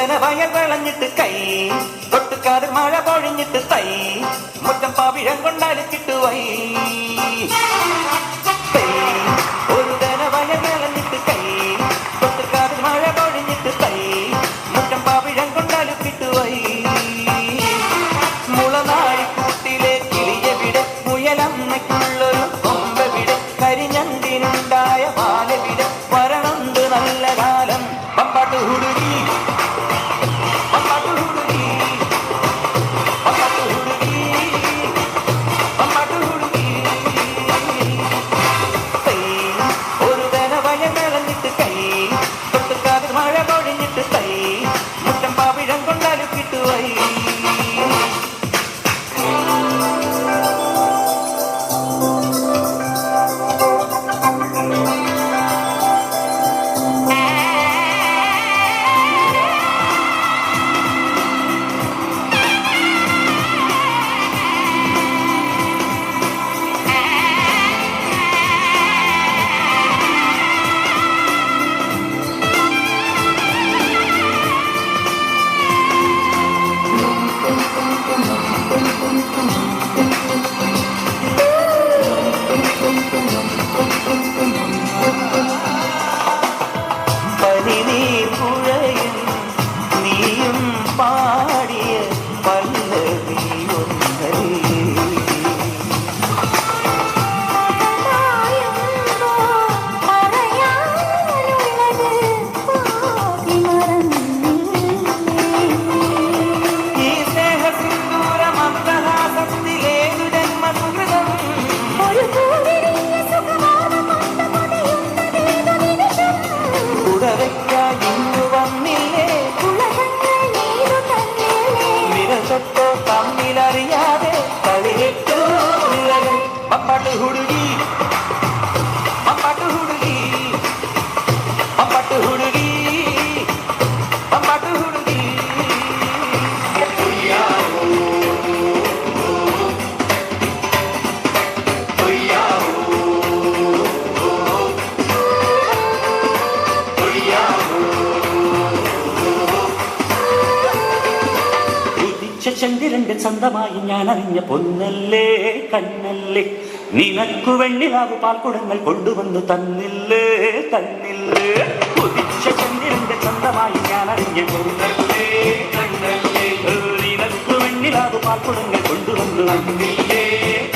വയൽ വിളഞ്ഞിട്ട് കൈ തൊട്ടുകാതിൽ മഴ പൊഴിഞ്ഞിട്ട് തൈ മുറ്റം പാവിഴം കൊണ്ടാലും കിട്ടുവൈ ഒരു വയൽ വിളഞ്ഞിട്ട് കൈ തൊട്ടുകാതിൽ മഴ പൊഴിഞ്ഞിട്ട് തൈ മുറ്റം പാവിഴം കൊണ്ടാലും കിട്ടുവൈ മുളനാഴിക്കൂട്ടിലെ കിളിയവിടെ മുയലമ്മയ്ക്കുള്ളൊരു കൊമ്പവിടെ കരിഞ്ഞണ്ടിനുണ്ടായ പാലവിടെ വരണുണ്ട് നല്ല കാലം പമ്പാട്ട് ഹുടുകി മഴ പൊഴിഞ്ഞിട്ട് തൈ മുറ്റം പാവിഴം കൊണ്ടാലും കിട്ടുവൈ നീയും പാടിയ പല്ലവി ഈ സ്നേഹസിന്ദൂര മന്ദഹാസത്തിലേതു ജന്മസുഹൃതം ഇന്നു വന്നില്ലേ വിരസത്തോ തമ്മിലറിയാതെ കളിയിട്ടു പമ്പാട്ട് ഹുടുകി പമ്പാട്ട് ഹുടുകി പമ്പാട്ട് ഹുടുകി പമ്പാട്ട് ഹുടുകി ചന്ദ്രന്റെ സ്വന്തമായി ഞാൻ അറിഞ്ഞ പൊന്നല്ലേ കണ്ണല്ലേ നിനക്കു വെണ്ണിലാവ് പാൽക്കുടങ്ങൾ കൊണ്ടുവന്നു തന്നില്ലേ തന്നില്ലേ ഉദിച്ച ചന്ദ്രന്റെ സ്വന്തമായി ഞാൻ അറിഞ്ഞ പൊന്നല്ലേ കണ്ണല്ലേ നിനക്കു വെണ്ണിലാവ് പാൽക്കുടങ്ങൾ കൊണ്ടുവന്നു തന്നില്ലേ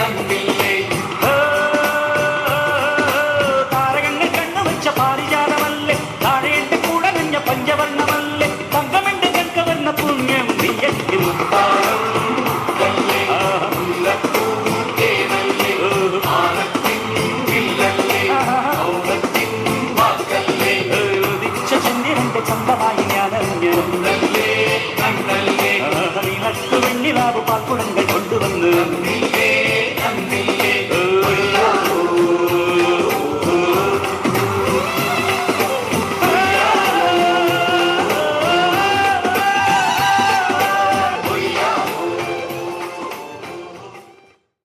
തന്നില്ലേ താരകങ്ങൾ കണ്ണു വെച്ച പാരിജാതമല്ലേ താഴെ എന്റെ കൂടെ നഞ്ഞ പഞ്ചവർണ്ണമല്ലേ തങ്കമെന്റെ കൽക്കവർണ്ണ പുണ്യം നീയയ്ക്കും സ്വന്തമായി ഞാൻ അറിഞ്ഞു വെണ്ണിലാവ് പാൽക്കുടങ്ങൾ